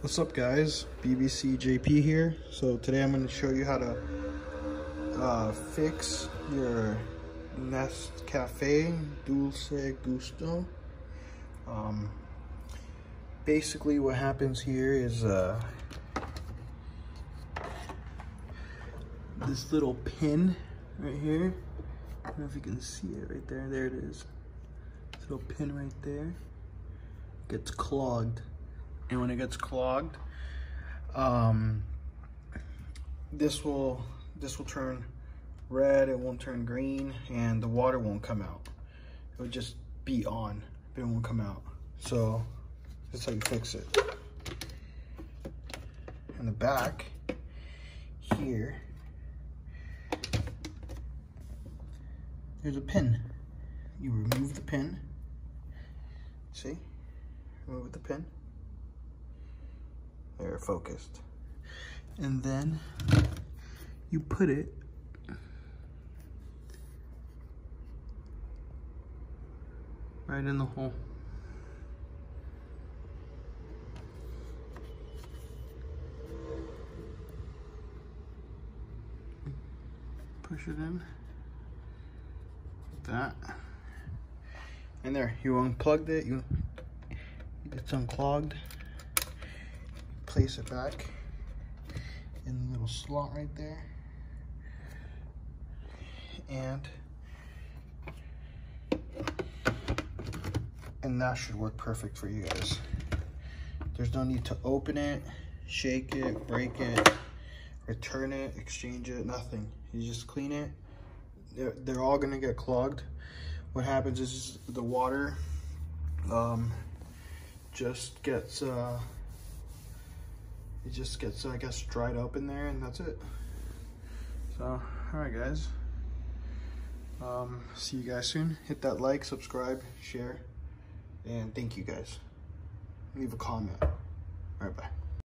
What's up guys, BBC JP here. So today I'm going to show you how to fix your Nescafé Dulce Gusto. Basically what happens here is this little pin right here. I don't know if you can see it right there. There it is. This little pin right there gets clogged. And when it gets clogged, this will turn red, it won't turn green, and the water won't come out. It will just be on, but it won't come out. So that's how you fix it. In the back here, there's a pin. You remove the pin. See? Remove the pin. There, focused. And then you put it right in the hole. Push it in like that. And there, you unplugged it, it's unclogged. Place it back in the little slot right there, and that should work perfect for you guys. There's no need to open it, shake it, break it, return it, exchange it, nothing. You just clean it. They're all gonna get clogged. What happens is the water just gets it just gets, I guess, dried up in there, and that's it. So, all right, guys. See you guys soon. Hit that like, subscribe, share, and thank you guys. Leave a comment. All right, bye.